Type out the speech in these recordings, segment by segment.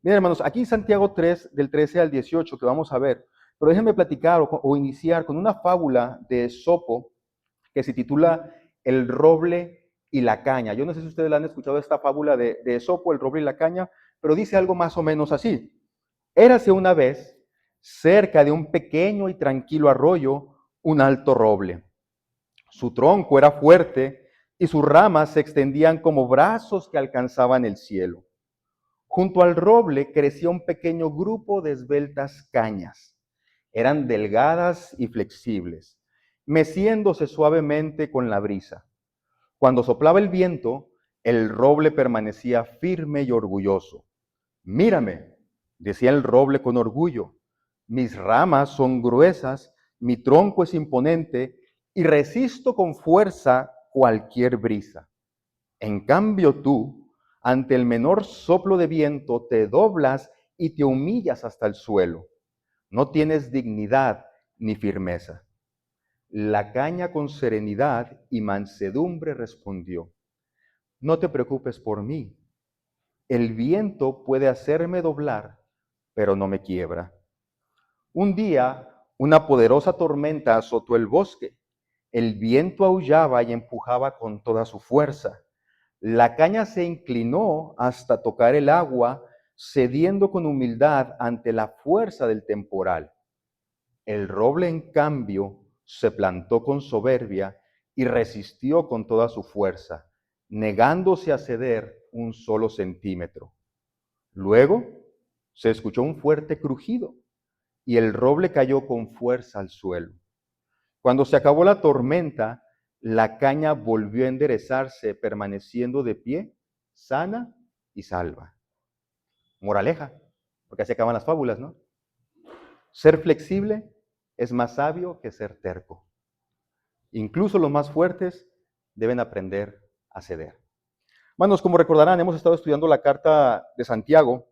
Miren, hermanos, aquí Santiago 3, del 13 al 18, que vamos a ver, pero déjenme platicar o iniciar con una fábula de Esopo que se titula El roble y la caña. Yo no sé si ustedes la han escuchado, esta fábula de Esopo, el roble y la caña, pero dice algo más o menos así. Érase una vez, cerca de un pequeño y tranquilo arroyo, un alto roble. Su tronco era fuerte y sus ramas se extendían como brazos que alcanzaban el cielo. Junto al roble crecía un pequeño grupo de esbeltas cañas. Eran delgadas y flexibles, meciéndose suavemente con la brisa. Cuando soplaba el viento, el roble permanecía firme y orgulloso. Mírame, decía el roble con orgullo, mis ramas son gruesas, mi tronco es imponente y resisto con fuerza cualquier brisa. En cambio tú, ante el menor soplo de viento, te doblas y te humillas hasta el suelo. No tienes dignidad ni firmeza. La caña con serenidad y mansedumbre respondió, no te preocupes por mí. El viento puede hacerme doblar, pero no me quiebra. Un día, una poderosa tormenta azotó el bosque. El viento aullaba y empujaba con toda su fuerza. La caña se inclinó hasta tocar el agua, cediendo con humildad ante la fuerza del temporal. El roble, en cambio, se plantó con soberbia y resistió con toda su fuerza, negándose a ceder un solo centímetro. Luego se escuchó un fuerte crujido y el roble cayó con fuerza al suelo. Cuando se acabó la tormenta, la caña volvió a enderezarse, permaneciendo de pie, sana y salva. Moraleja, porque así acaban las fábulas, ¿no? Ser flexible es más sabio que ser terco. Incluso los más fuertes deben aprender a ceder. Hermanos, como recordarán, hemos estado estudiando la carta de Santiago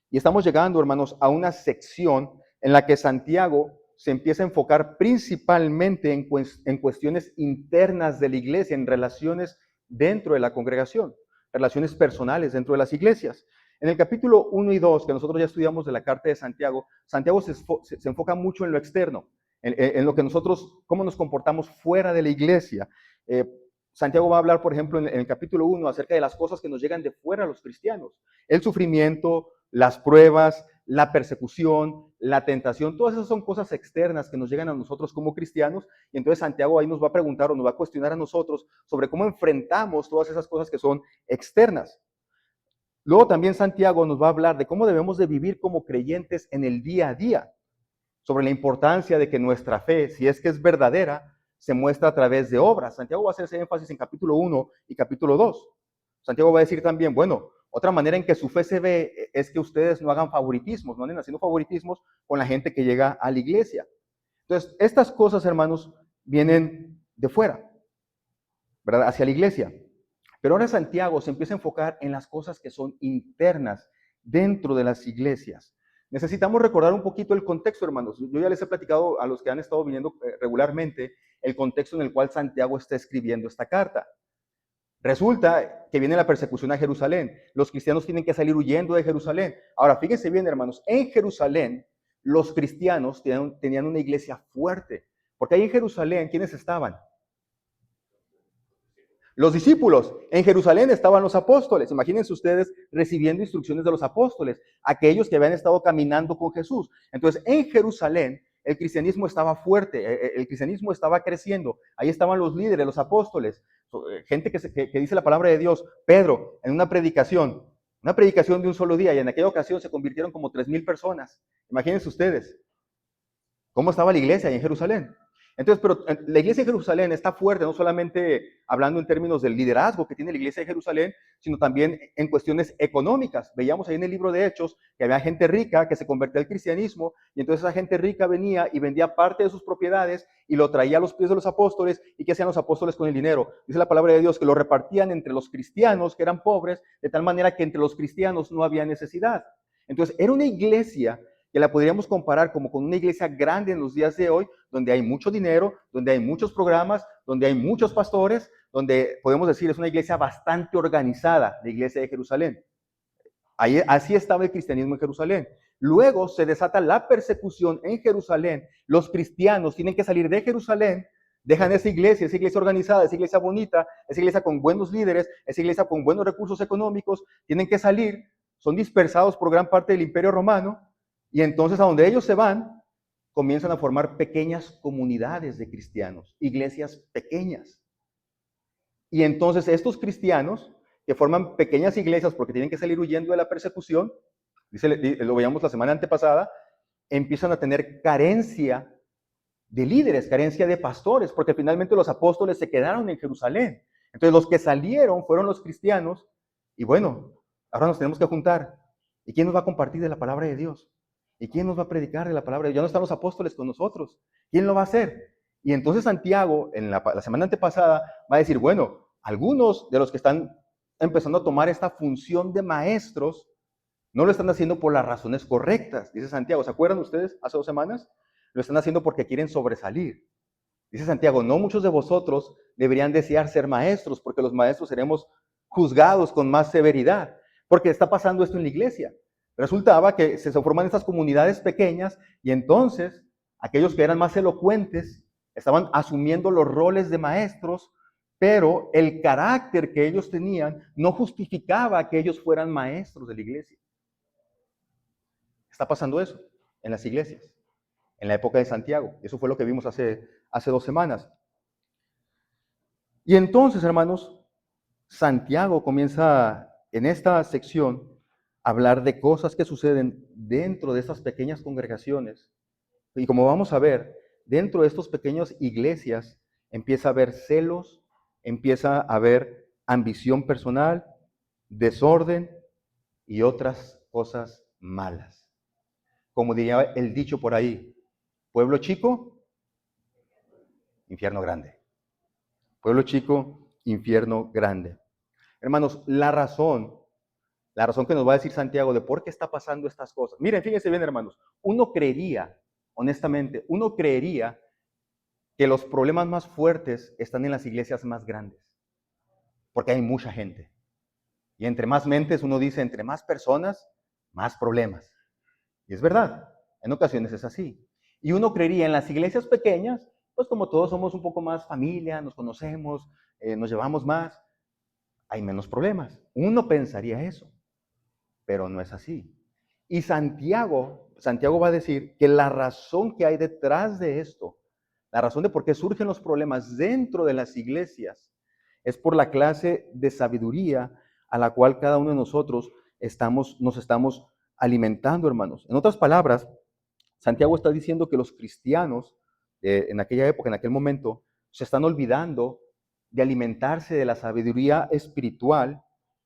y estamos llegando, hermanos, a una sección en la que Santiago se empieza a enfocar principalmente en cuestiones internas de la iglesia, en relaciones dentro de la congregación, relaciones personales dentro de las iglesias. En el capítulo 1 y 2, que nosotros ya estudiamos de la carta de Santiago, Santiago se enfoca mucho en lo externo, en lo que nosotros, cómo nos comportamos fuera de la iglesia. Santiago va a hablar, por ejemplo, en el capítulo 1 acerca de las cosas que nos llegan de fuera a los cristianos. El sufrimiento, las pruebas, la persecución, la tentación, todas esas son cosas externas que nos llegan a nosotros como cristianos, y entonces Santiago ahí nos va a preguntar o nos va a cuestionar a nosotros sobre cómo enfrentamos todas esas cosas que son externas. Luego también Santiago nos va a hablar de cómo debemos de vivir como creyentes en el día a día, sobre la importancia de que nuestra fe, si es que es verdadera, se muestra a través de obras. Santiago va a hacer ese énfasis en capítulo 1 y capítulo 2. Santiago va a decir también, bueno, otra manera en que su fe se ve es que ustedes no hagan favoritismos, no anden haciendo favoritismos con la gente que llega a la iglesia. Entonces, estas cosas, hermanos, vienen de fuera, ¿verdad? Hacia la iglesia. Pero ahora Santiago se empieza a enfocar en las cosas que son internas dentro de las iglesias. Necesitamos recordar un poquito el contexto, hermanos. Yo ya les he platicado a los que han estado viniendo regularmente el contexto en el cual Santiago está escribiendo esta carta. Resulta que viene la persecución a Jerusalén. Los cristianos tienen que salir huyendo de Jerusalén. Ahora, fíjense bien, hermanos, en Jerusalén los cristianos tenían una iglesia fuerte. Porque ahí en Jerusalén, ¿quiénes estaban? Los discípulos. En Jerusalén estaban los apóstoles. Imagínense ustedes recibiendo instrucciones de los apóstoles, aquellos que habían estado caminando con Jesús. Entonces, en Jerusalén, el cristianismo estaba fuerte, el cristianismo estaba creciendo. Ahí estaban los líderes, los apóstoles, gente que dice la palabra de Dios. Pedro, en una predicación de un solo día, y en aquella ocasión se convirtieron como 3,000 personas. Imagínense ustedes cómo estaba la iglesia ahí en Jerusalén. Entonces, pero la iglesia de Jerusalén está fuerte, no solamente hablando en términos del liderazgo que tiene la iglesia de Jerusalén, sino también en cuestiones económicas. Veíamos ahí en el libro de Hechos que había gente rica que se convertía al cristianismo, y entonces esa gente rica venía y vendía parte de sus propiedades y lo traía a los pies de los apóstoles. ¿Y qué hacían los apóstoles con el dinero? Dice la palabra de Dios que lo repartían entre los cristianos que eran pobres, de tal manera que entre los cristianos no había necesidad. Entonces, era una iglesia que la podríamos comparar como con una iglesia grande en los días de hoy, donde hay mucho dinero, donde hay muchos programas, donde hay muchos pastores, donde podemos decir es una iglesia bastante organizada, la iglesia de Jerusalén. Así estaba el cristianismo en Jerusalén. Luego se desata la persecución en Jerusalén. Los cristianos tienen que salir de Jerusalén, dejan esa iglesia organizada, esa iglesia bonita, esa iglesia con buenos líderes, esa iglesia con buenos recursos económicos, tienen que salir, son dispersados por gran parte del Imperio Romano, y entonces a donde ellos se van, comienzan a formar pequeñas comunidades de cristianos, iglesias pequeñas. Y entonces estos cristianos que forman pequeñas iglesias porque tienen que salir huyendo de la persecución, lo veíamos la semana antepasada, empiezan a tener carencia de líderes, carencia de pastores, porque finalmente los apóstoles se quedaron en Jerusalén. Entonces los que salieron fueron los cristianos, y bueno, ahora nos tenemos que juntar. ¿Y quién nos va a compartir de la palabra de Dios? ¿Y quién nos va a predicar de la palabra de Dios? Ya no están los apóstoles con nosotros. ¿Quién lo va a hacer? Y entonces Santiago, en la semana antepasada, va a decir, bueno, algunos de los que están empezando a tomar esta función de maestros, no lo están haciendo por las razones correctas, dice Santiago. ¿Se acuerdan ustedes hace 2 semanas? Lo están haciendo porque quieren sobresalir. Dice Santiago, no muchos de vosotros deberían desear ser maestros, porque los maestros seremos juzgados con más severidad, porque está pasando esto en la iglesia. Resultaba que se forman estas comunidades pequeñas y entonces aquellos que eran más elocuentes estaban asumiendo los roles de maestros, pero el carácter que ellos tenían no justificaba que ellos fueran maestros de la iglesia. Está pasando eso en las iglesias, en la época de Santiago. Eso fue lo que vimos hace 2 semanas. Y entonces, hermanos, Santiago comienza en esta sección a hablar de cosas que suceden dentro de estas pequeñas congregaciones. Y como vamos a ver, dentro de estas pequeñas iglesias empieza a haber celos, empieza a haber ambición personal, desorden y otras cosas malas. Como diría el dicho por ahí, pueblo chico, infierno grande. Pueblo chico, infierno grande. Hermanos, la razón que nos va a decir Santiago de por qué está pasando estas cosas. Miren, fíjense bien, hermanos, uno creería, honestamente, que los problemas más fuertes están en las iglesias más grandes, porque hay mucha gente. Y entre más mentes, uno dice, entre más personas, más problemas. Y es verdad, en ocasiones es así. Y uno creería en las iglesias pequeñas, pues como todos somos un poco más familia, nos conocemos, nos llevamos más, hay menos problemas. Uno pensaría eso, pero no es así. Y Santiago va a decir que la razón que hay detrás de esto, la razón de por qué surgen los problemas dentro de las iglesias, es por la clase de sabiduría a la cual cada uno de nosotros nos estamos alimentando, hermanos. En otras palabras, Santiago está diciendo que los cristianos en aquella época, en aquel momento, se están olvidando de alimentarse de la sabiduría espiritual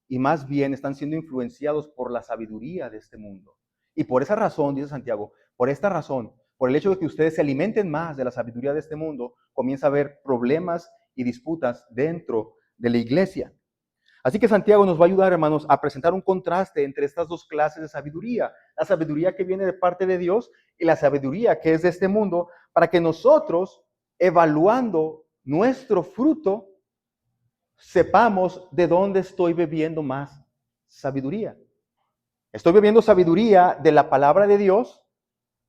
y más bien están siendo influenciados por la sabiduría de este mundo. Y por esa razón, dice Santiago, por esta razón, por el hecho de que ustedes se alimenten más de la sabiduría de este mundo, comienza a haber problemas y disputas dentro de la iglesia. Así que Santiago nos va a ayudar, hermanos, a presentar un contraste entre estas dos clases de sabiduría, la sabiduría que viene de parte de Dios y la sabiduría que es de este mundo, para que nosotros, evaluando nuestro fruto, sepamos de dónde estoy bebiendo más sabiduría. ¿Estoy bebiendo sabiduría de la palabra de Dios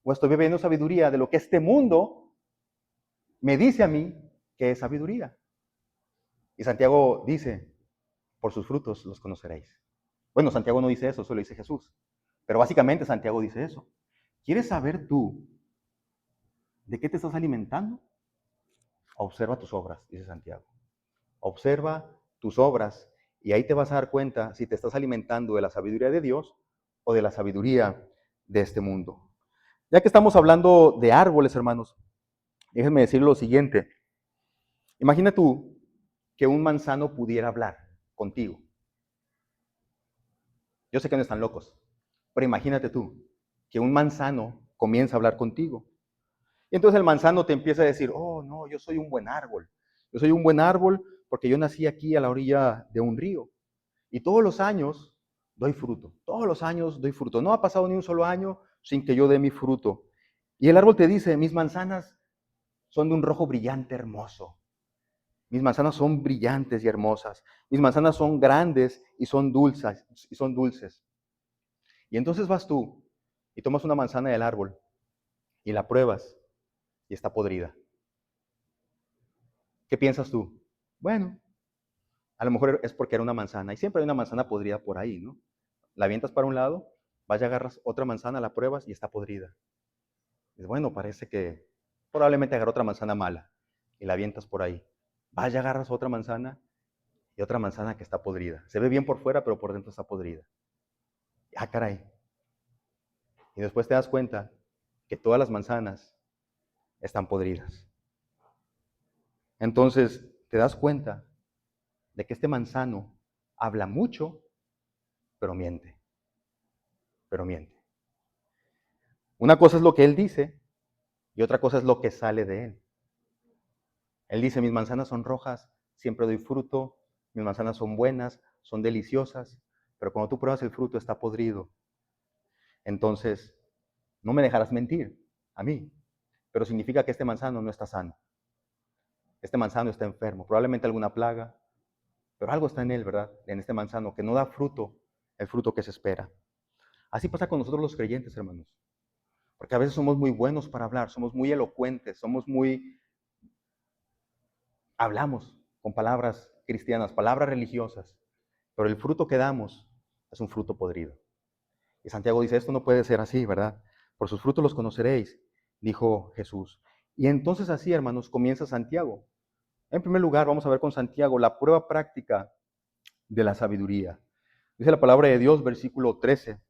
o estoy bebiendo sabiduría de lo que este mundo me dice a mí que es sabiduría? Y Santiago dice, por sus frutos los conoceréis. Bueno, Santiago no dice eso, eso lo dice Jesús. Pero básicamente Santiago dice eso. ¿Quieres saber tú de qué te estás alimentando? Observa tus obras, dice Santiago. Observa tus obras y ahí te vas a dar cuenta si te estás alimentando de la sabiduría de Dios o de la sabiduría de este mundo. Ya que estamos hablando de árboles, hermanos, déjenme decir lo siguiente. Imagina tú que un manzano pudiera hablar contigo. Yo sé que no están locos, pero imagínate tú que un manzano comienza a hablar contigo. Y entonces el manzano te empieza a decir, oh, no, yo soy un buen árbol. Yo soy un buen árbol porque yo nací aquí a la orilla de un río. Y todos los años doy fruto. Todos los años doy fruto. No ha pasado ni un solo año sin que yo dé mi fruto. Y el árbol te dice, mis manzanas son de un rojo brillante hermoso. Mis manzanas son brillantes y hermosas. Mis manzanas son grandes y son dulces. Y entonces vas tú y tomas una manzana del árbol y la pruebas y está podrida. ¿Qué piensas tú? Bueno, a lo mejor es porque era una manzana y siempre hay una manzana podrida por ahí, ¿no? La avientas para un lado, vas y agarras otra manzana, la pruebas y está podrida. Dices, bueno, parece que probablemente agarró otra manzana mala y la avientas por ahí. Vas y agarras otra manzana y otra manzana que está podrida. Se ve bien por fuera, pero por dentro está podrida. Ah, caray. Y después te das cuenta que todas las manzanas están podridas. Entonces te das cuenta de que este manzano habla mucho, pero miente. Pero miente. Una cosa es lo que él dice y otra cosa es lo que sale de él. Él dice, mis manzanas son rojas, siempre doy fruto, mis manzanas son buenas, son deliciosas, pero cuando tú pruebas el fruto está podrido. Entonces, no me dejarás mentir a mí, pero significa que este manzano no está sano. Este manzano está enfermo, probablemente alguna plaga, pero algo está en él, ¿verdad? En este manzano que no da fruto, el fruto que se espera. Así pasa con nosotros los creyentes, hermanos. Porque a veces somos muy buenos para hablar, somos muy elocuentes, hablamos con palabras cristianas, palabras religiosas, pero el fruto que damos es un fruto podrido. Y Santiago dice, esto no puede ser así, ¿verdad? Por sus frutos los conoceréis, dijo Jesús. Y entonces así, hermanos, comienza Santiago. En primer lugar, vamos a ver con Santiago la prueba práctica de la sabiduría. Dice la palabra de Dios, versículo 13.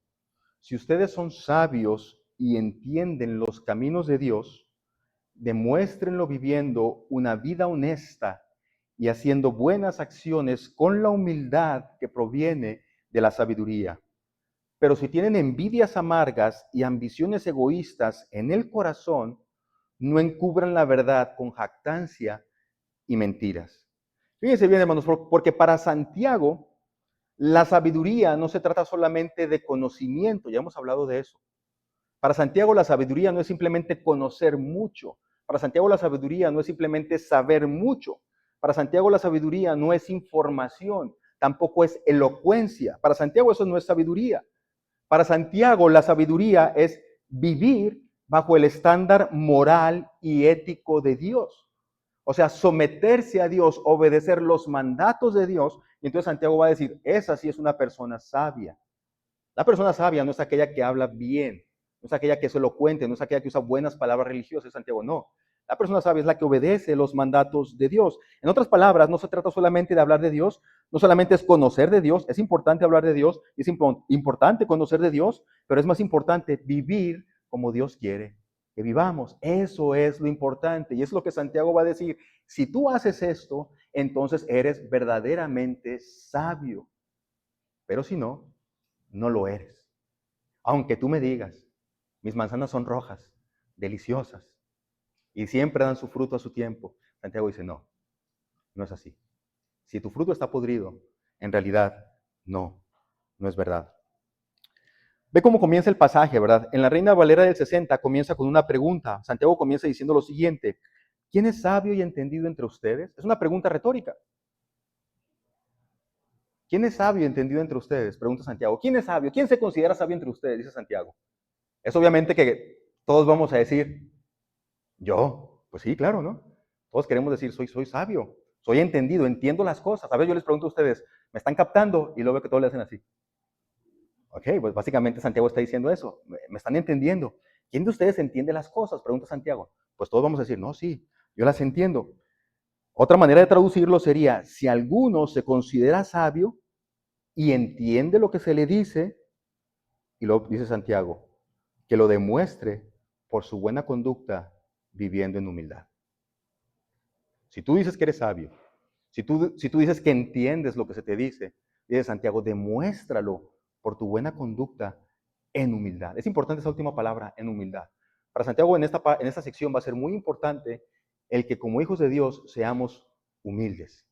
Si ustedes son sabios y entienden los caminos de Dios, demuéstrenlo viviendo una vida honesta y haciendo buenas acciones con la humildad que proviene de la sabiduría. Pero si tienen envidias amargas y ambiciones egoístas en el corazón, no encubran la verdad con jactancia y mentiras. Fíjense bien, hermanos, porque para Santiago la sabiduría no se trata solamente de conocimiento, ya hemos hablado de eso. Para Santiago la sabiduría no es simplemente conocer mucho. Para Santiago la sabiduría no es simplemente saber mucho. Para Santiago la sabiduría no es información, tampoco es elocuencia. Para Santiago eso no es sabiduría. Para Santiago la sabiduría es vivir bajo el estándar moral y ético de Dios. O sea, someterse a Dios, obedecer los mandatos de Dios. Y entonces Santiago va a decir, esa sí es una persona sabia. La persona sabia no es aquella que habla bien, no es aquella que es elocuente, no es aquella que usa buenas palabras religiosas, Santiago, no. La persona sabia es la que obedece los mandatos de Dios. En otras palabras, no se trata solamente de hablar de Dios, no solamente es conocer de Dios, es importante hablar de Dios, es importante conocer de Dios, pero es más importante vivir como Dios quiere que vivamos. Eso es lo importante y es lo que Santiago va a decir. Si tú haces esto, entonces eres verdaderamente sabio, pero si no, no lo eres. Aunque tú me digas, mis manzanas son rojas, deliciosas, y siempre dan su fruto a su tiempo. Santiago dice, no, no es así. Si tu fruto está podrido, en realidad no es verdad. Ve cómo comienza el pasaje, ¿verdad? En la Reina Valera del 60 comienza con una pregunta. Santiago comienza diciendo lo siguiente, ¿quién es sabio y entendido entre ustedes? Es una pregunta retórica. ¿Quién es sabio y entendido entre ustedes? Pregunta Santiago. ¿Quién es sabio? ¿Quién se considera sabio entre ustedes? Dice Santiago. Es obviamente que todos vamos a decir, yo, pues sí, claro, ¿no? Todos queremos decir, soy sabio, soy entendido, entiendo las cosas. A ver, yo les pregunto a ustedes, ¿me están captando? Y luego veo que todos le hacen así. Ok, pues básicamente Santiago está diciendo eso, me están entendiendo. ¿Quién de ustedes entiende las cosas? Pregunta Santiago. Pues todos vamos a decir, no, sí, yo las entiendo. Otra manera de traducirlo sería, si alguno se considera sabio y entiende lo que se le dice, y luego dice Santiago, que lo demuestre por su buena conducta viviendo en humildad. Si tú dices que eres sabio, si tú dices que entiendes lo que se te dice Santiago, demuéstralo por tu buena conducta en humildad. Es importante esa última palabra, en humildad. Para Santiago en esta sección va a ser muy importante el que como hijos de Dios seamos humildes.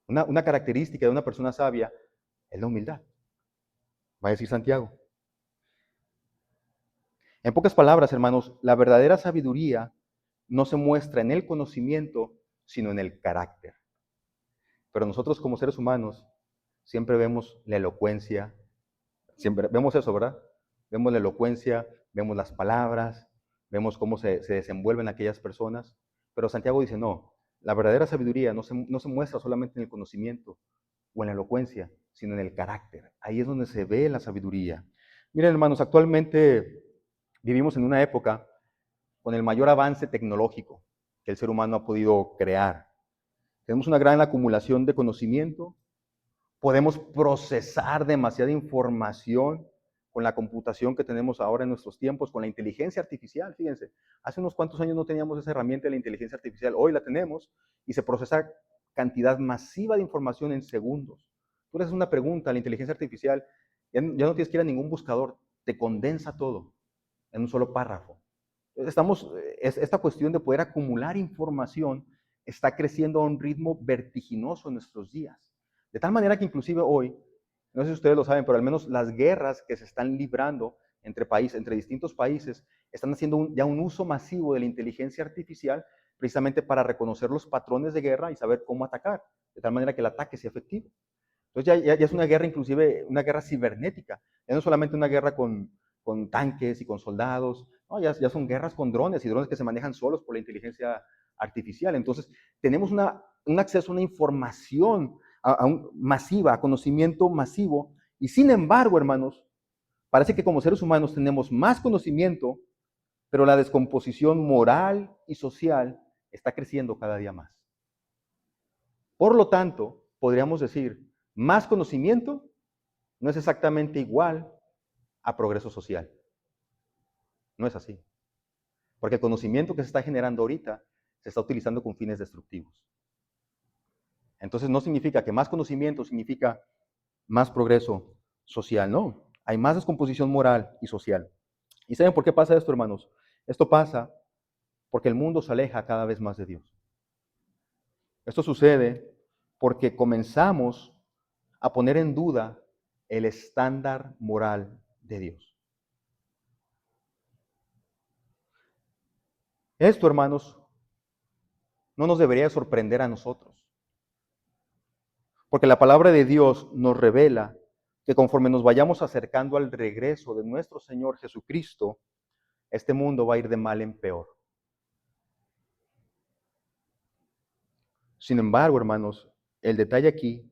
Una característica de una persona sabia es la humildad, va a decir Santiago. En pocas palabras, hermanos, la verdadera sabiduría no se muestra en el conocimiento, sino en el carácter. Pero nosotros como seres humanos siempre vemos la elocuencia, Siempre vemos eso, ¿verdad? Vemos la elocuencia, vemos las palabras, vemos cómo se desenvuelven aquellas personas. Pero Santiago dice, no, la verdadera sabiduría no se muestra solamente en el conocimiento o en la elocuencia, sino en el carácter. Ahí es donde se ve la sabiduría. Miren, hermanos, actualmente vivimos en una época con el mayor avance tecnológico que el ser humano ha podido crear. Tenemos una gran acumulación de conocimiento, podemos procesar demasiada información con la computación que tenemos ahora en nuestros tiempos, con la inteligencia artificial. Fíjense, hace unos cuantos años no teníamos esa herramienta de la inteligencia artificial, hoy la tenemos y se procesa cantidad masiva de información en segundos. Tú le haces una pregunta a la inteligencia artificial, ya no tienes que ir a ningún buscador, te condensa todo en un solo párrafo. Esta cuestión de poder acumular información está creciendo a un ritmo vertiginoso en nuestros días. De tal manera que inclusive hoy, no sé si ustedes lo saben, pero al menos las guerras que se están librando entre distintos países, están haciendo ya un uso masivo de la inteligencia artificial precisamente para reconocer los patrones de guerra y saber cómo atacar, de tal manera que el ataque sea efectivo. Entonces ya es una guerra, inclusive una guerra cibernética, ya no es solamente una guerra con tanques y con soldados, no, ya son guerras con drones y drones que se manejan solos por la inteligencia artificial. Entonces tenemos un acceso a una información masiva, a conocimiento masivo, y sin embargo, hermanos, parece que como seres humanos tenemos más conocimiento, pero la descomposición moral y social está creciendo cada día más. Por lo tanto, podríamos decir, más conocimiento no es exactamente igual a progreso social. No es así. Porque el conocimiento que se está generando ahorita se está utilizando con fines destructivos. Entonces no significa que más conocimiento significa más progreso social, no. Hay más descomposición moral y social. ¿Y saben por qué pasa esto, hermanos? Esto pasa porque el mundo se aleja cada vez más de Dios. Esto sucede porque comenzamos a poner en duda el estándar moral de Dios. Esto, hermanos, no nos debería sorprender a nosotros, porque la palabra de Dios nos revela que conforme nos vayamos acercando al regreso de nuestro Señor Jesucristo, este mundo va a ir de mal en peor. Sin embargo, hermanos, el detalle aquí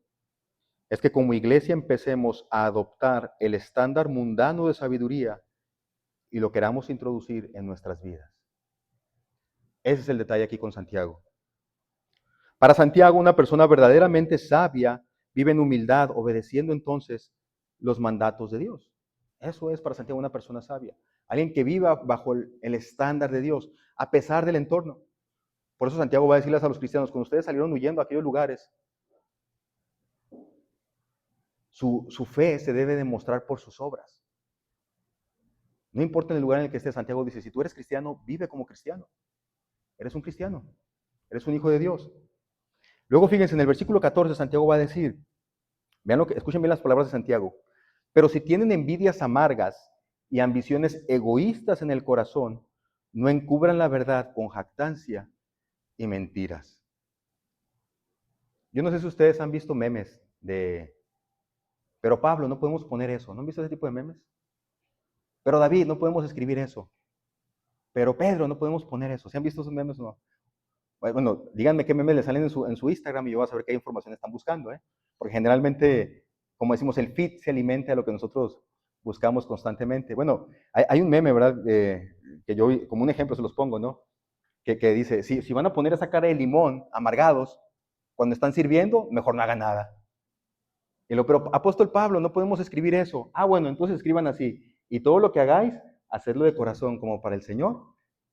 es que como iglesia empecemos a adoptar el estándar mundano de sabiduría y lo queramos introducir en nuestras vidas. Ese es el detalle aquí con Santiago. Para Santiago, una persona verdaderamente sabia vive en humildad, obedeciendo entonces los mandatos de Dios. Eso es para Santiago una persona sabia. Alguien que viva bajo el estándar de Dios, a pesar del entorno. Por eso Santiago va a decirles a los cristianos, cuando ustedes salieron huyendo a aquellos lugares, su fe se debe demostrar por sus obras. No importa en el lugar en el que estés, Santiago dice, si tú eres cristiano, vive como cristiano. Eres un cristiano, eres un hijo de Dios. Luego fíjense, en el versículo 14 Santiago va a decir, escuchen bien las palabras de Santiago, pero si tienen envidias amargas y ambiciones egoístas en el corazón, no encubran la verdad con jactancia y mentiras. Yo no sé si ustedes han visto memes pero Pablo, no podemos poner eso. ¿No han visto ese tipo de memes? Pero David, no podemos escribir eso. Pero Pedro, no podemos poner eso. ¿Se han visto esos memes o no? Bueno, díganme qué memes les salen en su Instagram y yo voy a saber qué información están buscando, ¿eh? Porque generalmente, como decimos, el feed se alimenta de lo que nosotros buscamos constantemente. Bueno, hay un meme, ¿verdad? Que yo, como un ejemplo, se los pongo, ¿no? Que dice, si van a poner esa cara de limón, amargados, cuando están sirviendo, mejor no hagan nada. Pero apóstol Pablo, no podemos escribir eso. Ah, bueno, entonces escriban así. Y todo lo que hagáis, hacedlo de corazón, como para el Señor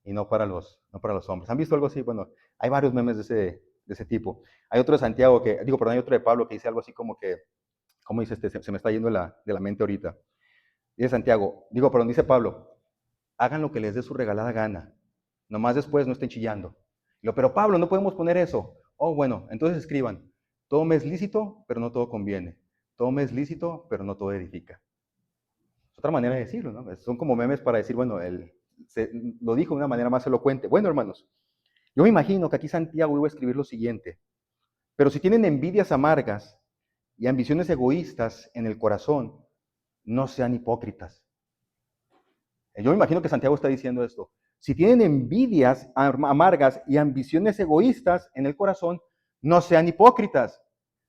y no para los hombres. ¿Han visto algo así? Bueno, hay varios memes de ese tipo. Hay otro de Santiago hay otro de Pablo que dice algo así como que, ¿cómo dice este? Se me está yendo de la mente ahorita. Dice Santiago, dice Pablo, hagan lo que les dé su regalada gana. Nomás después no estén chillando. Pero Pablo, no podemos poner eso. Oh, bueno, entonces escriban, todo me es lícito, pero no todo conviene. Todo me es lícito, pero no todo edifica. Es otra manera de decirlo, ¿no? Son como memes para decir, bueno, lo dijo de una manera más elocuente. Bueno, hermanos, yo me imagino que aquí Santiago iba a escribir lo siguiente. Pero si tienen envidias amargas y ambiciones egoístas en el corazón, no sean hipócritas. Yo me imagino que Santiago está diciendo esto. Si tienen envidias amargas y ambiciones egoístas en el corazón, no sean hipócritas.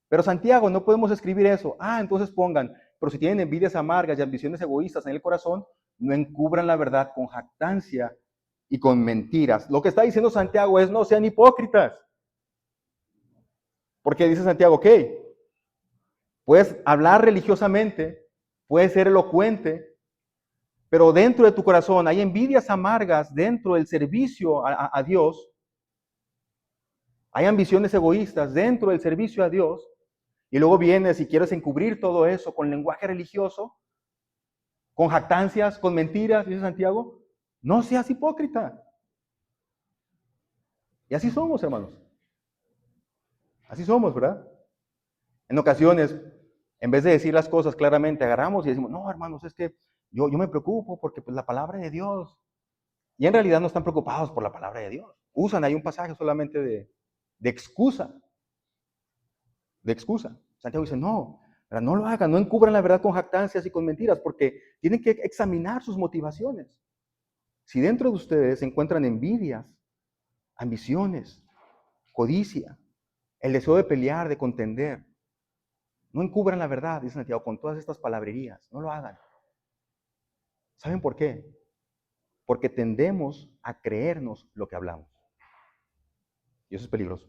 Pero Santiago, no podemos escribir eso. Entonces pongan, pero si tienen envidias amargas y ambiciones egoístas en el corazón, no encubran la verdad con jactancia y con mentiras. Lo que está diciendo Santiago es, no sean hipócritas. Porque dice Santiago, ok, puedes hablar religiosamente, puedes ser elocuente, pero dentro de tu corazón hay envidias amargas dentro del servicio a Dios. Hay ambiciones egoístas dentro del servicio a Dios. Y luego vienes y quieres encubrir todo eso con lenguaje religioso, con jactancias, con mentiras, dice Santiago. No seas hipócrita. Y así somos, hermanos. Así somos, ¿verdad? En ocasiones, en vez de decir las cosas claramente, agarramos y decimos, no, hermanos, es que yo me preocupo porque pues, la palabra de Dios. Y en realidad no están preocupados por la palabra de Dios. Usan ahí un pasaje solamente de excusa. De excusa. Santiago dice, no lo hagan, no encubran la verdad con jactancias y con mentiras, porque tienen que examinar sus motivaciones. Si dentro de ustedes se encuentran envidias, ambiciones, codicia, el deseo de pelear, de contender, no encubran la verdad, dice Santiago, con todas estas palabrerías. No lo hagan. ¿Saben por qué? Porque tendemos a creernos lo que hablamos. Y eso es peligroso.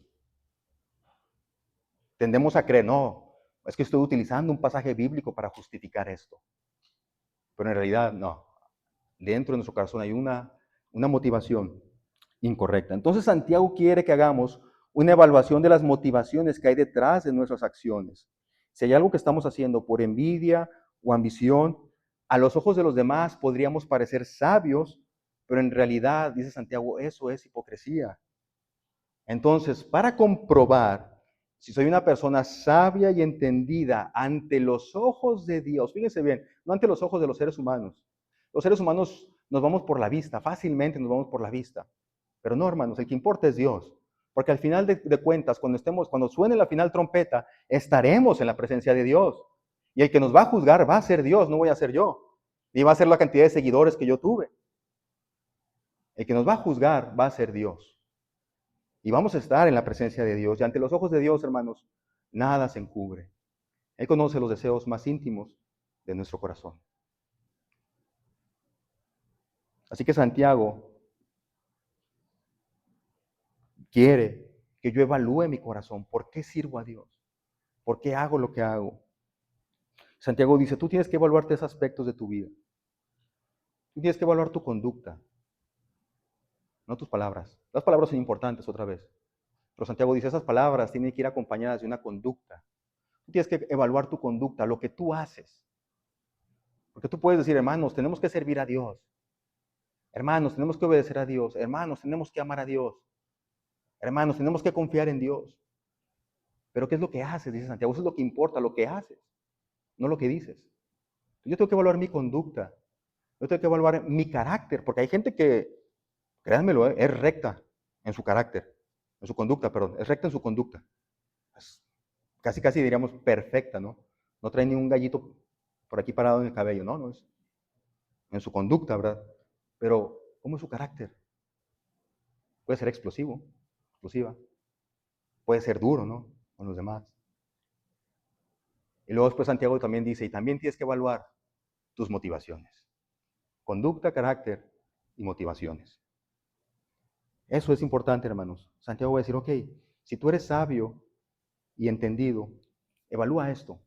Tendemos a creer, no, es que estoy utilizando un pasaje bíblico para justificar esto. Pero en realidad, no. Dentro de nuestro corazón hay una motivación incorrecta. Entonces Santiago quiere que hagamos una evaluación de las motivaciones que hay detrás de nuestras acciones. Si hay algo que estamos haciendo por envidia o ambición, a los ojos de los demás podríamos parecer sabios, pero en realidad, dice Santiago, eso es hipocresía. Entonces, para comprobar si soy una persona sabia y entendida ante los ojos de Dios, fíjense bien, no ante los ojos de los seres humanos. Los seres humanos nos vamos por la vista, fácilmente nos vamos por la vista. Pero no, hermanos, el que importa es Dios. Porque al final de cuentas, cuando suene la final trompeta, estaremos en la presencia de Dios. Y el que nos va a juzgar va a ser Dios, no voy a ser yo. Ni va a ser la cantidad de seguidores que yo tuve. El que nos va a juzgar va a ser Dios. Y vamos a estar en la presencia de Dios. Y ante los ojos de Dios, hermanos, nada se encubre. Él conoce los deseos más íntimos de nuestro corazón. Así que Santiago quiere que yo evalúe mi corazón. ¿Por qué sirvo a Dios? ¿Por qué hago lo que hago? Santiago dice, tú tienes que evaluar tres aspectos de tu vida. Tú tienes que evaluar tu conducta, no tus palabras. Las palabras son importantes otra vez. Pero Santiago dice, esas palabras tienen que ir acompañadas de una conducta. Tú tienes que evaluar tu conducta, lo que tú haces. Porque tú puedes decir, hermanos, tenemos que servir a Dios. Hermanos, tenemos que obedecer a Dios. Hermanos, tenemos que amar a Dios. Hermanos, tenemos que confiar en Dios. Pero ¿qué es lo que haces? Dice Santiago, eso es lo que importa, lo que haces, no lo que dices. Yo tengo que evaluar mi conducta. Yo tengo que evaluar mi carácter, porque hay gente que, créanmelo, es recta en su carácter, en su conducta, perdón, es recta en su conducta. Es casi diríamos perfecta, ¿no? No trae ni un gallito por aquí parado en el cabello, no es en su conducta, ¿verdad? Pero, ¿cómo es su carácter? Puede ser explosiva. Puede ser duro, ¿no? Con los demás. Y luego después Santiago también dice, y también tienes que evaluar tus motivaciones. Conducta, carácter y motivaciones. Eso es importante, hermanos. Santiago va a decir, ok, si tú eres sabio y entendido, evalúa esto.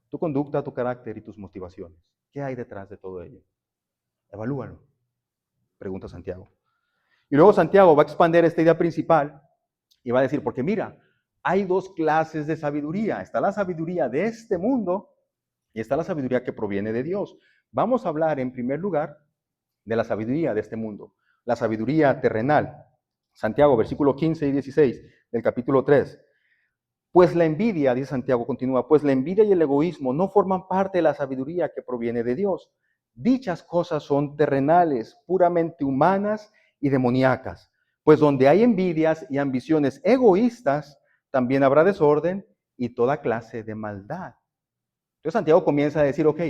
Tu conducta, tu carácter y tus motivaciones. ¿Qué hay detrás de todo ello? Evalúalo, pregunta Santiago. Y luego Santiago va a expandir esta idea principal y va a decir, porque mira, hay dos clases de sabiduría. Está la sabiduría de este mundo y está la sabiduría que proviene de Dios. Vamos a hablar en primer lugar de la sabiduría de este mundo, la sabiduría terrenal. Santiago, versículo 15 y 16 del capítulo 3. Pues la envidia, dice Santiago, continúa, pues la envidia y el egoísmo no forman parte de la sabiduría que proviene de Dios. Dichas cosas son terrenales, puramente humanas y demoníacas. Pues donde hay envidias y ambiciones egoístas, también habrá desorden y toda clase de maldad. Entonces Santiago comienza a decir, ok,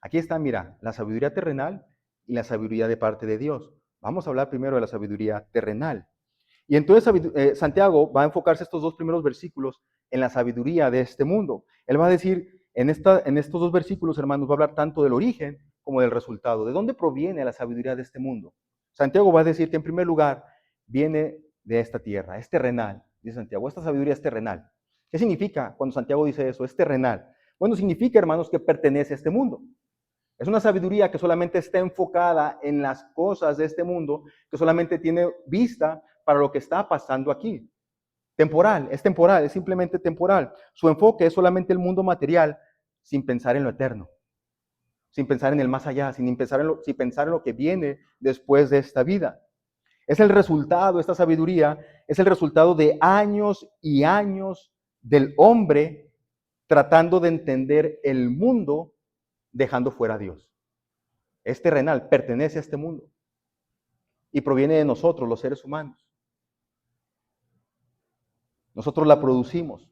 Aquí está, mira, la sabiduría terrenal y la sabiduría de parte de Dios. Vamos a hablar primero de la sabiduría terrenal. Y entonces Santiago va a enfocarse estos dos primeros versículos en la sabiduría de este mundo. Él va a decir, en estos dos versículos, hermanos, va a hablar tanto del origen como del resultado. ¿De dónde proviene la sabiduría de este mundo? Santiago va a decir que en primer lugar viene de esta tierra, es terrenal, dice Santiago. Esta sabiduría es terrenal. ¿Qué significa cuando Santiago dice eso? Es terrenal. Bueno, significa, hermanos, que pertenece a este mundo. Es una sabiduría que solamente está enfocada en las cosas de este mundo, que solamente tiene vista para lo que está pasando aquí. Temporal, es simplemente temporal. Su enfoque es solamente el mundo material, sin pensar en lo eterno, sin pensar en el más allá, sin pensar en lo que viene después de esta vida. Es el resultado, esta sabiduría, es el resultado de años y años del hombre tratando de entender el mundo, dejando fuera a Dios. Es terrenal, pertenece a este mundo y proviene de nosotros, los seres humanos. Nosotros la producimos.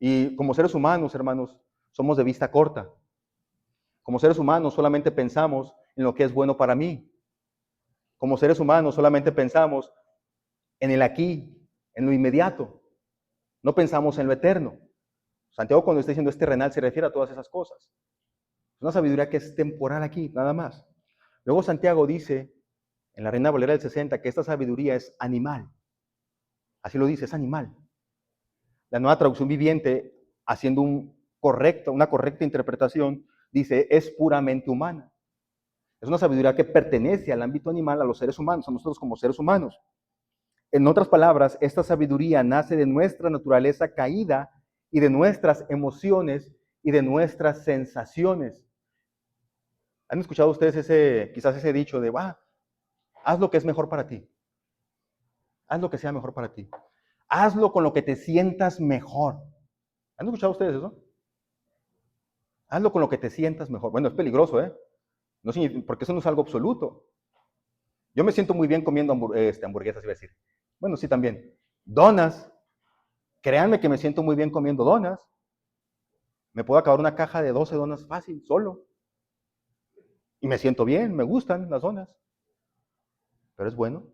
Y como seres humanos, hermanos, somos de vista corta. Como seres humanos solamente pensamos en lo que es bueno para mí. Como seres humanos solamente pensamos en el aquí, en lo inmediato. No pensamos en lo eterno. Santiago, cuando está diciendo es terrenal, se refiere a todas esas cosas. Es una sabiduría que es temporal aquí, nada más. Luego Santiago dice, en la Reina Valera del 60, que esta sabiduría es animal. Así lo dice, es animal. La Nueva Traducción Viviente, haciendo una correcta interpretación, dice, es puramente humana. Es una sabiduría que pertenece al ámbito animal, a los seres humanos, a nosotros como seres humanos. En otras palabras, esta sabiduría nace de nuestra naturaleza caída y de nuestras emociones y de nuestras sensaciones. ¿Han escuchado ustedes quizás ese dicho de, haz lo que es mejor para ti? Haz lo que sea mejor para ti. Hazlo con lo que te sientas mejor. ¿Han escuchado ustedes eso? Hazlo con lo que te sientas mejor. Bueno, es peligroso, ¿eh? No, porque eso no es algo absoluto. Yo me siento muy bien comiendo hamburguesas, iba a decir. Bueno, sí, también. Donas. Créanme que me siento muy bien comiendo donas. Me puedo acabar una caja de 12 donas fácil, solo. Y me siento bien, me gustan las donas. Pero es bueno.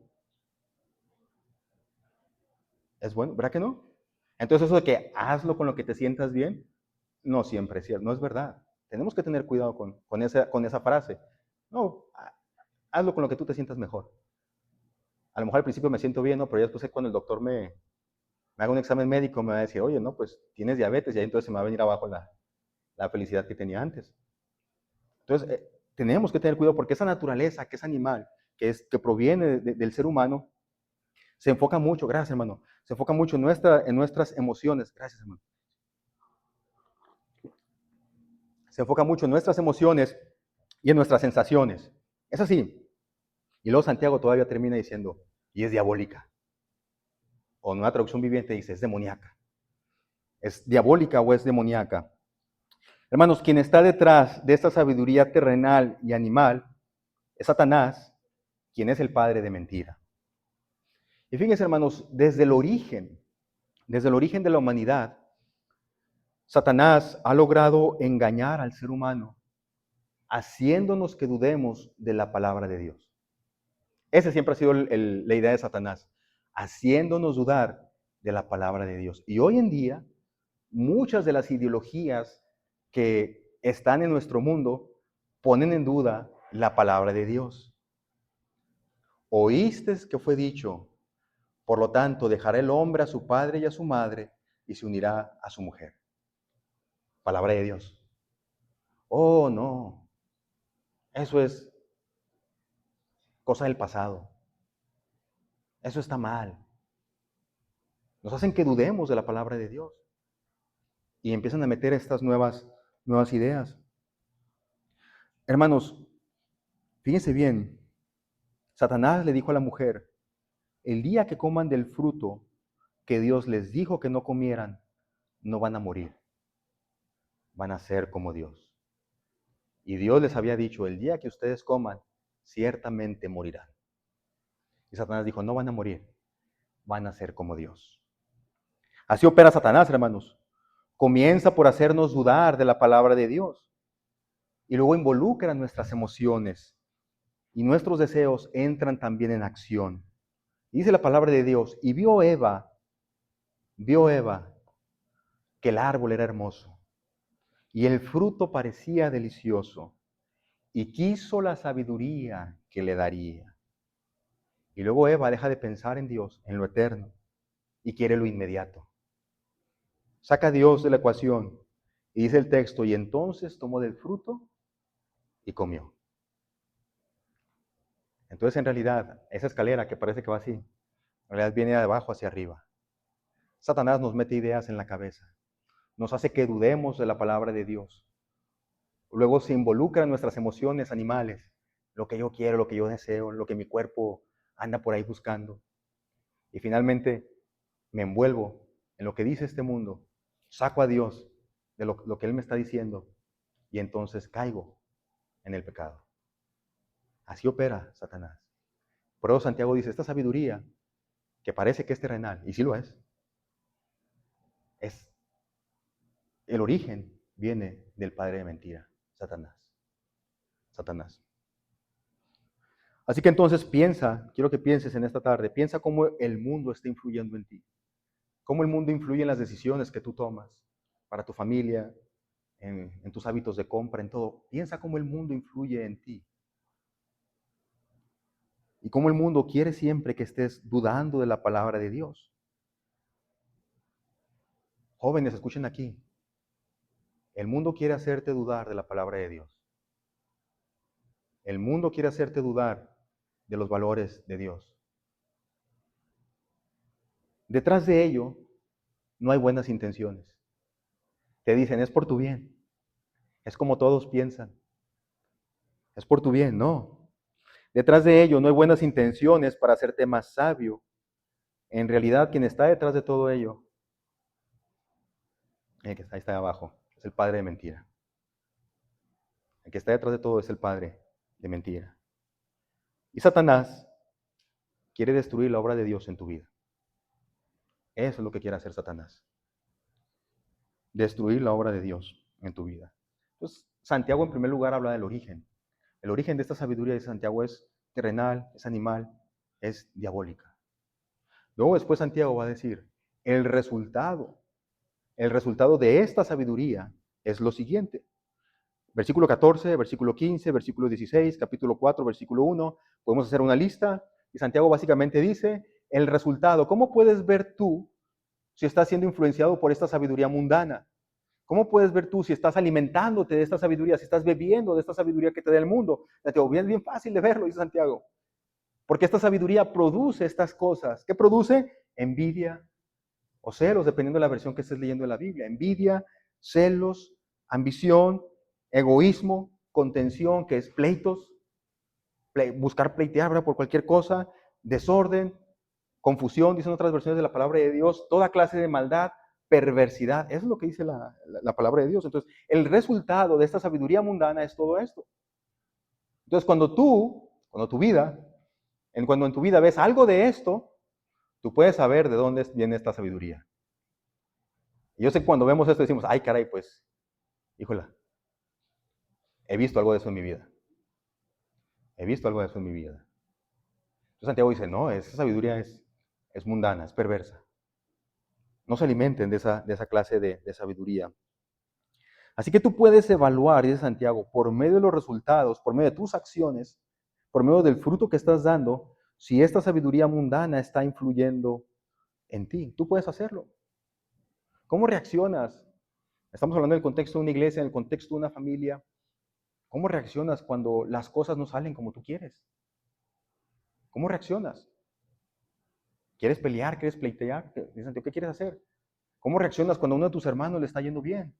Es bueno, ¿verdad que no? Entonces eso de que hazlo con lo que te sientas bien, no siempre es cierto, no es verdad. Tenemos que tener cuidado con esa frase. No, hazlo con lo que tú te sientas mejor. A lo mejor al principio me siento bien, ¿no? Pero ya después cuando el doctor me haga un examen médico me va a decir, oye, no, pues tienes diabetes y ahí entonces se me va a venir abajo la felicidad que tenía antes. Entonces, tenemos que tener cuidado porque esa naturaleza que es animal, que proviene del ser humano, se enfoca mucho, gracias hermano, se enfoca mucho en nuestras emociones, gracias hermano. Se enfoca mucho en nuestras emociones y en nuestras sensaciones. Es así. Y luego Santiago todavía termina diciendo, y es diabólica. O en una traducción viviente dice, es demoníaca. ¿Es diabólica o es demoníaca? Hermanos, quien está detrás de esta sabiduría terrenal y animal es Satanás, quien es el padre de mentira. Y fíjense, hermanos, desde el origen de la humanidad, Satanás ha logrado engañar al ser humano, haciéndonos que dudemos de la palabra de Dios. Esa siempre ha sido la idea de Satanás, haciéndonos dudar de la palabra de Dios. Y hoy en día, muchas de las ideologías que están en nuestro mundo ponen en duda la palabra de Dios. Oíste que fue dicho, por lo tanto, dejará el hombre a su padre y a su madre y se unirá a su mujer. Palabra de Dios. Oh, no. Eso es cosa del pasado. Eso está mal. Nos hacen que dudemos de la palabra de Dios. Y empiezan a meter estas nuevas ideas. Hermanos, fíjense bien. Satanás le dijo a la mujer, el día que coman del fruto que Dios les dijo que no comieran, no van a morir. Van a ser como Dios. Y Dios les había dicho, el día que ustedes coman, ciertamente morirán. Y Satanás dijo, no van a morir, van a ser como Dios. Así opera Satanás, hermanos. Comienza por hacernos dudar de la palabra de Dios. y luego involucra nuestras emociones y nuestros deseos entran también en acción. Y dice la palabra de Dios, y vio Eva que el árbol era hermoso y el fruto parecía delicioso y quiso la sabiduría que le daría. Y luego Eva deja de pensar en Dios, en lo eterno, y quiere lo inmediato. Saca a Dios de la ecuación y dice el texto, y entonces tomó del fruto y comió. Entonces en realidad esa escalera que parece que va así, en realidad viene de abajo hacia arriba. Satanás nos mete ideas en la cabeza, nos hace que dudemos de la palabra de Dios. Luego se involucra en nuestras emociones animales, lo que yo quiero, lo que yo deseo, lo que mi cuerpo anda por ahí buscando. Y finalmente me envuelvo en lo que dice este mundo, saco a Dios de lo que Él me está diciendo y entonces caigo en el pecado. Así opera Satanás. Por eso Santiago dice, esta sabiduría que parece que es terrenal, y sí lo es el origen viene del padre de mentira, Satanás. Satanás. Así que entonces piensa, quiero que pienses en esta tarde, piensa cómo el mundo está influyendo en ti, cómo el mundo influye en las decisiones que tú tomas para tu familia, en tus hábitos de compra, en todo. Piensa cómo el mundo influye en ti y cómo el mundo quiere siempre que estés dudando de la palabra de Dios. Jóvenes, escuchen aquí. El mundo quiere hacerte dudar de la palabra de Dios. El mundo quiere hacerte dudar de los valores de Dios. Detrás de ello no hay buenas intenciones. Te dicen, es por tu bien. Es como todos piensan. Es por tu bien, no. Detrás de ello no hay buenas intenciones para hacerte más sabio. En realidad, quien está detrás de todo ello, el que está abajo, es el padre de mentira. El que está detrás de todo es el padre de mentira. Y Satanás quiere destruir la obra de Dios en tu vida. Eso es lo que quiere hacer Satanás. Destruir la obra de Dios en tu vida. Entonces, Santiago en primer lugar habla del origen. El origen de esta sabiduría de Santiago es terrenal, es animal, es diabólica. Luego después Santiago va a decir, el resultado de esta sabiduría es lo siguiente. Versículo 14, versículo 15, versículo 16, capítulo 4, versículo 1. Podemos hacer una lista y Santiago básicamente dice, el resultado, ¿cómo puedes ver tú si estás siendo influenciado por esta sabiduría mundana? ¿Cómo puedes ver tú si estás alimentándote de esta sabiduría, si estás bebiendo de esta sabiduría que te da el mundo? Santiago, es bien fácil de verlo, dice Santiago. Porque esta sabiduría produce estas cosas. ¿Qué produce? Envidia o celos, dependiendo de la versión que estés leyendo de la Biblia. Envidia, celos, ambición, egoísmo, contención, que es pleitos, buscar pleitear, ¿verdad?, por cualquier cosa, desorden, confusión, dicen otras versiones de la palabra de Dios, toda clase de maldad, perversidad. Eso es lo que dice la palabra de Dios. Entonces, el resultado de esta sabiduría mundana es todo esto. Entonces, cuando en tu vida ves algo de esto, tú puedes saber de dónde viene esta sabiduría. Y yo sé que cuando vemos esto decimos, ay caray, pues, híjola, he visto algo de eso en mi vida. He visto algo de eso en mi vida. Entonces Santiago dice, no, esa sabiduría es mundana, es perversa. No se alimenten de esa clase de sabiduría. Así que tú puedes evaluar, dice Santiago, por medio de los resultados, por medio de tus acciones, por medio del fruto que estás dando, si esta sabiduría mundana está influyendo en ti. Tú puedes hacerlo. ¿Cómo reaccionas? Estamos hablando del contexto de una iglesia, en el contexto de una familia. ¿Cómo reaccionas cuando las cosas no salen como tú quieres? ¿Cómo reaccionas? ¿Quieres pelear? ¿Quieres pleitear? Dice Santiago, ¿qué quieres hacer? ¿Cómo reaccionas cuando a uno de tus hermanos le está yendo bien?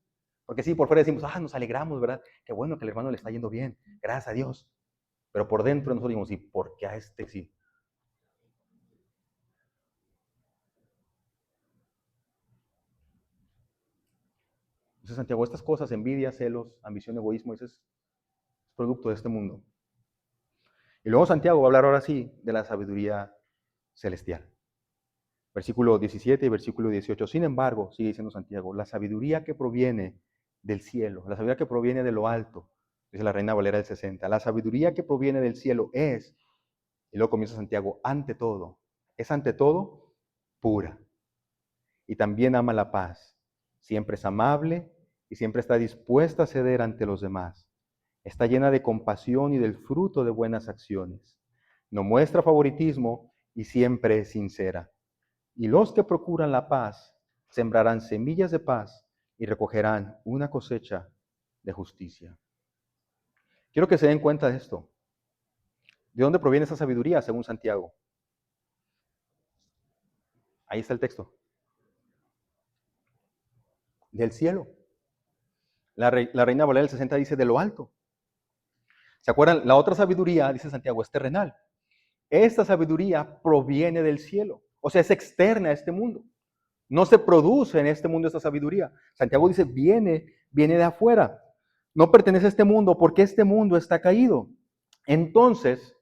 Porque sí, por fuera decimos, nos alegramos, ¿verdad? Qué bueno que el hermano le está yendo bien, gracias a Dios. Pero por dentro nosotros decimos, ¿y por qué a este sí? Dice Santiago, estas cosas, envidia, celos, ambición, egoísmo, ese es producto de este mundo. Y luego Santiago va a hablar ahora sí de la sabiduría celestial. Versículo 17 y versículo 18. Sin embargo, sigue diciendo Santiago, la sabiduría que proviene del cielo, la sabiduría que proviene de lo alto, Dice la Reina Valera del 60. La sabiduría que proviene del cielo es, y luego comienza Santiago, ante todo. Es ante todo pura. Y también ama la paz. Siempre es amable y siempre está dispuesta a ceder ante los demás. Está llena de compasión y del fruto de buenas acciones. No muestra favoritismo y siempre es sincera. Y los que procuran la paz sembrarán semillas de paz y recogerán una cosecha de justicia. Quiero que se den cuenta de esto. ¿De dónde proviene esa sabiduría según Santiago? Ahí está el texto. Del cielo. La Reina Valera del 60 dice de lo alto. ¿Se acuerdan? La otra sabiduría, dice Santiago, es terrenal. Esta sabiduría proviene del cielo. O sea, es externa a este mundo. No se produce en este mundo esta sabiduría. Santiago dice, viene de afuera. No pertenece a este mundo porque este mundo está caído. Entonces,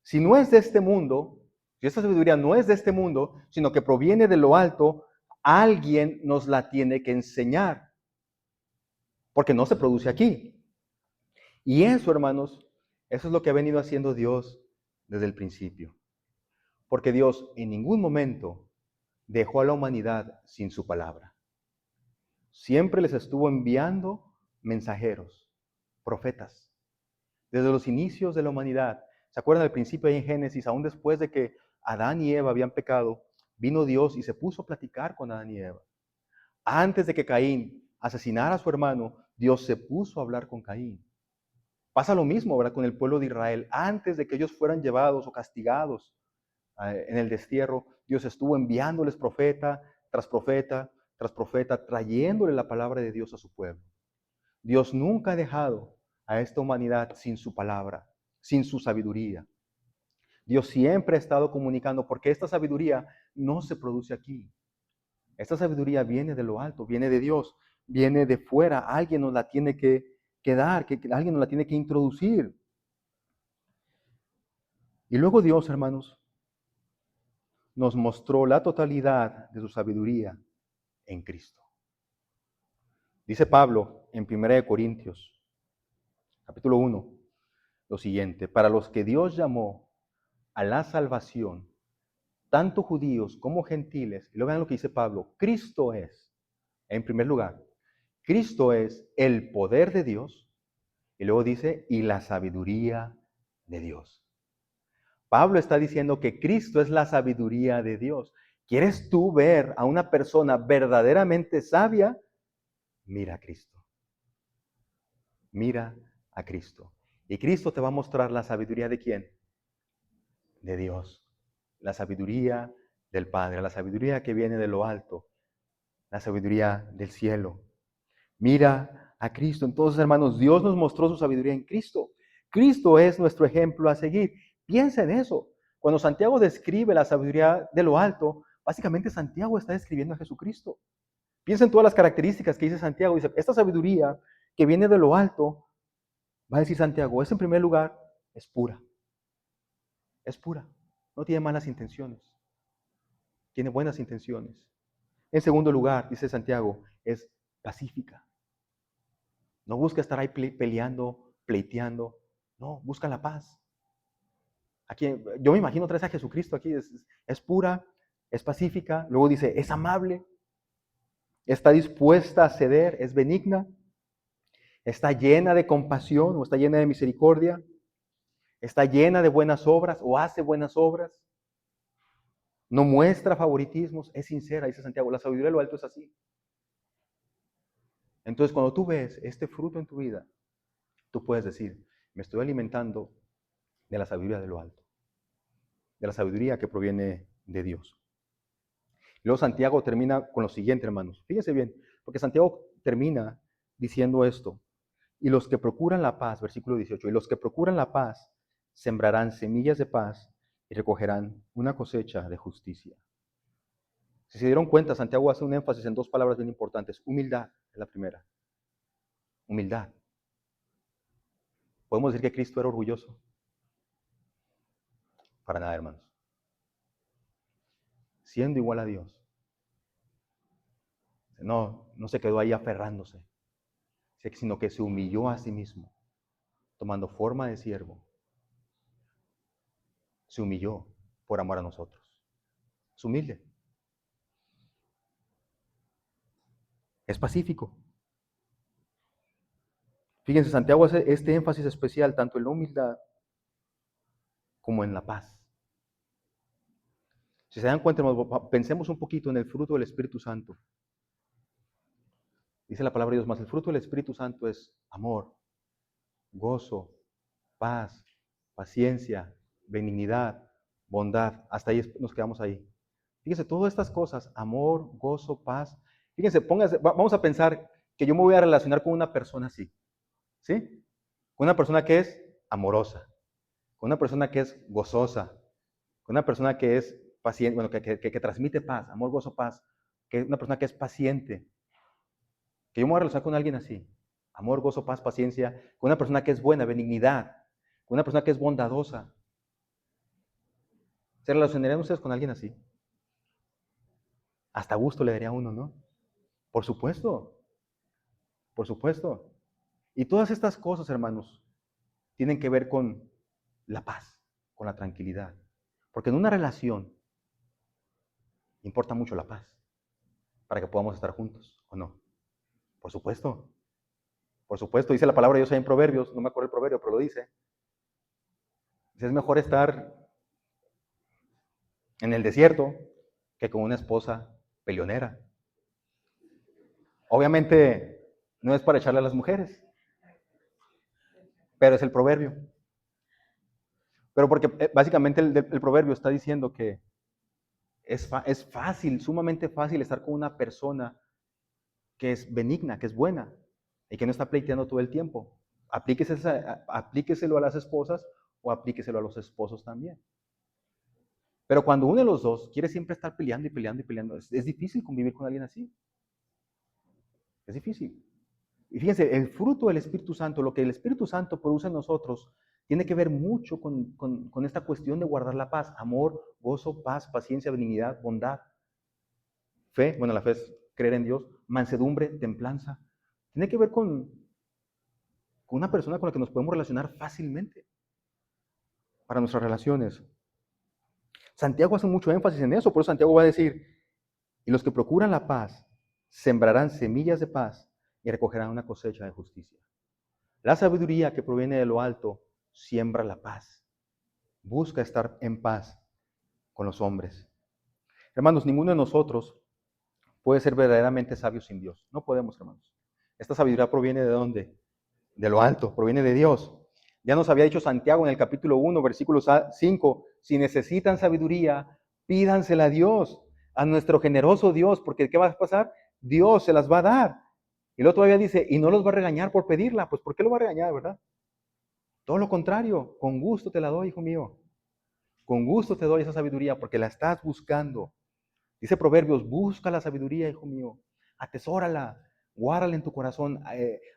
si no es de este mundo, si esta sabiduría no es de este mundo, sino que proviene de lo alto, alguien nos la tiene que enseñar. Porque no se produce aquí. Y eso, hermanos, eso es lo que ha venido haciendo Dios desde el principio. Porque Dios en ningún momento dejó a la humanidad sin su palabra. Siempre les estuvo enviando mensajeros, profetas. Desde los inicios de la humanidad. ¿Se acuerdan del principio ahí en Génesis? Aún después de que Adán y Eva habían pecado, vino Dios y se puso a platicar con Adán y Eva. Antes de que Caín asesinara a su hermano, Dios se puso a hablar con Caín. Pasa lo mismo, ¿verdad?, con el pueblo de Israel. Antes de que ellos fueran llevados o castigados en el destierro, Dios estuvo enviándoles profeta tras profeta tras profeta, trayéndole la palabra de Dios a su pueblo. Dios nunca ha dejado a esta humanidad sin su palabra, sin su sabiduría. Dios siempre ha estado comunicando, porque esta sabiduría no se produce aquí. Esta sabiduría viene de lo alto, viene de Dios, viene de fuera. Alguien nos la tiene que dar, que alguien nos la tiene que introducir. Y luego Dios, hermanos, nos mostró la totalidad de su sabiduría en Cristo. Dice Pablo en 1 Corintios, capítulo 1, lo siguiente: para los que Dios llamó a la salvación, tanto judíos como gentiles, y luego vean lo que dice Pablo, Cristo es, en primer lugar, Cristo es el poder de Dios, y luego dice, y la sabiduría de Dios. Pablo está diciendo que Cristo es la sabiduría de Dios. ¿Quieres tú ver a una persona verdaderamente sabia? Mira a Cristo. Mira a Cristo. Y Cristo te va a mostrar la sabiduría de ¿quién? De Dios. La sabiduría del Padre, la sabiduría que viene de lo alto, la sabiduría del cielo. Mira a Cristo. Entonces, hermanos, Dios nos mostró su sabiduría en Cristo. Cristo es nuestro ejemplo a seguir. Piensa en eso. Cuando Santiago describe la sabiduría de lo alto, básicamente Santiago está describiendo a Jesucristo. Piensa en todas las características que dice Santiago. Dice, esta sabiduría que viene de lo alto, va a decir Santiago, es en primer lugar, es pura. Es pura. No tiene malas intenciones. Tiene buenas intenciones. En segundo lugar, dice Santiago, es pacífica. No busca estar ahí peleando, pleiteando. No, busca la paz. Aquí, yo me imagino otra vez a Jesucristo aquí. Es pura, es pacífica. Luego dice, es amable. Está dispuesta a ceder, es benigna. Está llena de compasión o está llena de misericordia. Está llena de buenas obras o hace buenas obras. No muestra favoritismos, es sincera, dice Santiago. La sabiduría de lo alto es así. Entonces, cuando tú ves este fruto en tu vida, tú puedes decir, me estoy alimentando de la sabiduría de lo alto, de la sabiduría que proviene de Dios. Luego Santiago termina con lo siguiente, hermanos. Fíjense bien, porque Santiago termina diciendo esto. Y los que procuran la paz, versículo 18, y los que procuran la paz sembrarán semillas de paz y recogerán una cosecha de justicia. Si se dieron cuenta, Santiago hace un énfasis en dos palabras bien importantes. Humildad es la primera. Humildad. ¿Podemos decir que Cristo era orgulloso? Para nada, hermanos. Siendo igual a Dios. No se quedó ahí aferrándose, sino que se humilló a sí mismo. tomando forma de siervo, se humilló por amor a nosotros. Es humilde. Es pacífico. Fíjense, Santiago hace este énfasis especial tanto en la humildad como en la paz. Si se dan cuenta, pensemos un poquito en el fruto del Espíritu Santo. Dice la palabra de Dios, más el fruto del Espíritu Santo es amor, gozo, paz, paciencia, benignidad, bondad. Hasta ahí nos quedamos ahí. Fíjense, todas estas cosas, amor, gozo, paz. Fíjense, vamos a pensar que yo me voy a relacionar con una persona así, ¿sí? Con una persona que es amorosa, con una persona que es gozosa, con una persona que es paciente, bueno, que transmite paz, amor, gozo, paz, que es una persona que es paciente. Que yo me voy a relacionar con alguien así, amor, gozo, paz, paciencia, con una persona que es buena, benignidad, con una persona que es bondadosa. ¿Se relacionarían ustedes con alguien así? Hasta gusto le daría a uno, ¿no? Por supuesto, por supuesto. Y todas estas cosas, hermanos, tienen que ver con la paz, con la tranquilidad. Porque en una relación importa mucho la paz para que podamos estar juntos, ¿o no? Por supuesto. Por supuesto, dice la palabra de Dios ahí en Proverbios, no me acuerdo el proverbio, pero lo dice. Dice, es mejor estar en el desierto que con una esposa peleonera. Obviamente no es para echarle a las mujeres, pero es el proverbio. Pero porque básicamente el proverbio está diciendo que es fácil, sumamente fácil estar con una persona que es benigna, que es buena y que no está pleiteando todo el tiempo. Aplíqueselo a las esposas o aplíqueselo a los esposos también. Pero cuando uno de los dos quiere siempre estar peleando y peleando y peleando, es difícil convivir con alguien así. Es difícil. Y fíjense, el fruto del Espíritu Santo, lo que el Espíritu Santo produce en nosotros, tiene que ver mucho con esta cuestión de guardar la paz. Amor, gozo, paz, paciencia, benignidad, bondad. Fe, bueno, la fe es creer en Dios. Mansedumbre, templanza. Tiene que ver con una persona con la que nos podemos relacionar fácilmente para nuestras relaciones. Santiago hace mucho énfasis en eso, por eso Santiago va a decir, y los que procuran la paz sembrarán semillas de paz y recogerán una cosecha de justicia. La sabiduría que proviene de lo alto siembra la paz. Busca estar en paz con los hombres. Hermanos, ninguno de nosotros puede ser verdaderamente sabio sin Dios. No podemos, hermanos. Esta sabiduría proviene de dónde? De lo alto, proviene de Dios. Ya nos había dicho Santiago en el capítulo 1, versículo 5, si necesitan sabiduría, pídansela a Dios, a nuestro generoso Dios, porque ¿qué va a pasar? Dios se las va a dar. Y luego todavía dice, y no los va a regañar por pedirla. Pues ¿por qué lo va a regañar, verdad? Todo lo contrario, con gusto te la doy, hijo mío. Con gusto te doy esa sabiduría porque la estás buscando. Dice Proverbios, busca la sabiduría, hijo mío. Atesórala, guárdala en tu corazón.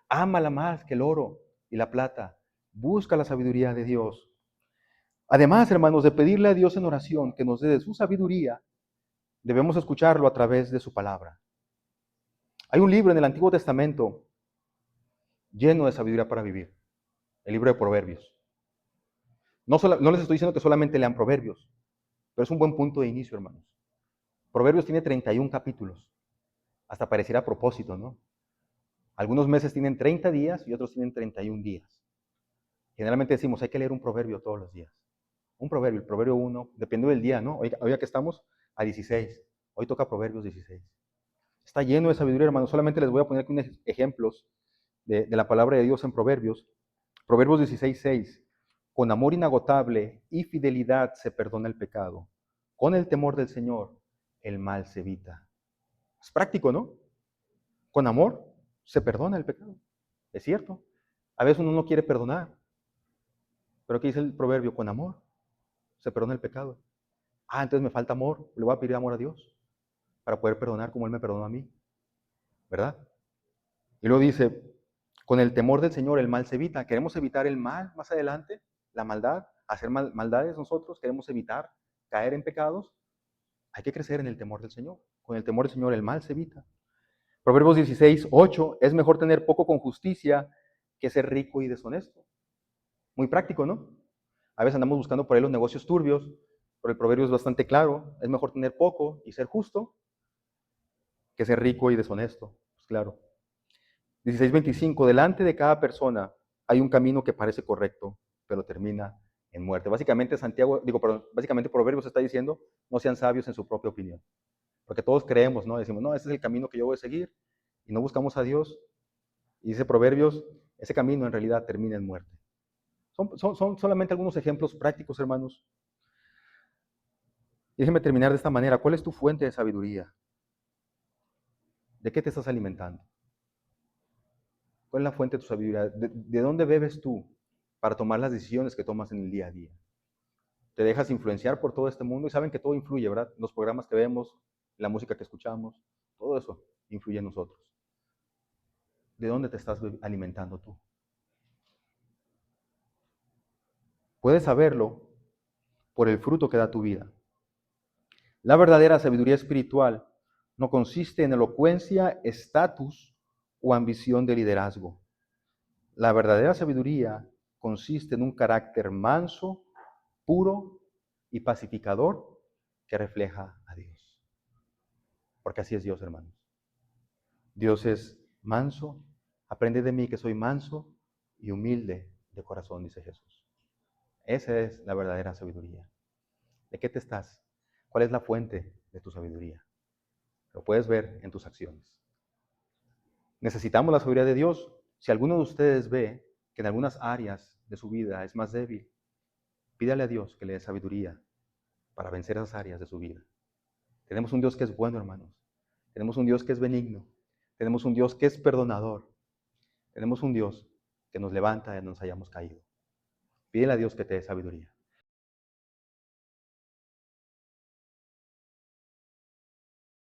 Ámala más que el oro y la plata. Busca la sabiduría de Dios. Además, hermanos, de pedirle a Dios en oración que nos dé de su sabiduría, debemos escucharlo a través de su palabra. Hay un libro en el Antiguo Testamento lleno de sabiduría para vivir. El libro de Proverbios. No les estoy diciendo que solamente lean Proverbios, pero es un buen punto de inicio, hermanos. Proverbios tiene 31 capítulos. Hasta pareciera a propósito, ¿no? Algunos meses tienen 30 días y otros tienen 31 días. Generalmente decimos, hay que leer un proverbio todos los días. Un proverbio, el proverbio 1, depende del día, ¿no? Hoy que estamos a 16. Hoy toca Proverbios 16. Está lleno de sabiduría, hermanos. Solamente les voy a poner aquí unos ejemplos de la palabra de Dios en Proverbios. Proverbios 16:6. Con amor inagotable y fidelidad se perdona el pecado. Con el temor del Señor, el mal se evita. Es práctico, ¿no? Con amor se perdona el pecado. Es cierto. A veces uno no quiere perdonar. Pero ¿qué dice el proverbio? Con amor se perdona el pecado. Ah, entonces me falta amor. Le voy a pedir amor a Dios para poder perdonar como Él me perdonó a mí. ¿Verdad? Y luego dice, con el temor del Señor el mal se evita. ¿Queremos evitar el mal más adelante? La maldad, hacer maldades nosotros. ¿Queremos evitar caer en pecados? Hay que crecer en el temor del Señor. Con el temor del Señor el mal se evita. Proverbios 16:8, es mejor tener poco con justicia que ser rico y deshonesto. Muy práctico, ¿no? A veces andamos buscando por ahí los negocios turbios, pero el proverbio es bastante claro. Es mejor tener poco y ser justo que ser rico y deshonesto. Pues claro. 16:25, delante de cada persona hay un camino que parece correcto, pero termina en muerte. Básicamente básicamente Proverbios está diciendo, no sean sabios en su propia opinión. Porque todos creemos, ¿no? Decimos, no, ese es el camino que yo voy a seguir, y no buscamos a Dios. Y dice Proverbios, ese camino en realidad termina en muerte. Son solamente algunos ejemplos prácticos, hermanos. Y déjenme terminar de esta manera. ¿Cuál es tu fuente de sabiduría? ¿De qué te estás alimentando? ¿Cuál es la fuente de tu sabiduría? ¿De dónde bebes tú para tomar las decisiones que tomas en el día a día? ¿Te dejas influenciar por todo este mundo? Y saben que todo influye, ¿verdad? Los programas que vemos, la música que escuchamos, todo eso influye en nosotros. ¿De dónde te estás alimentando tú? Puedes saberlo por el fruto que da tu vida. La verdadera sabiduría espiritual no consiste en elocuencia, estatus o ambición de liderazgo. La verdadera sabiduría consiste en un carácter manso, puro y pacificador que refleja a Dios. Porque así es Dios, hermanos. Dios es manso. Aprende de mí que soy manso y humilde de corazón, dice Jesús. Esa es la verdadera sabiduría. ¿De qué te estás? ¿Cuál es la fuente de tu sabiduría? Lo puedes ver en tus acciones. Necesitamos la sabiduría de Dios. Si alguno de ustedes ve que en algunas áreas de su vida es más débil, pídale a Dios que le dé sabiduría para vencer esas áreas de su vida. Tenemos un Dios que es bueno, hermanos. Tenemos un Dios que es benigno. Tenemos un Dios que es perdonador. Tenemos un Dios que nos levanta de donde nos hayamos caído. Pídele a Dios que te dé sabiduría.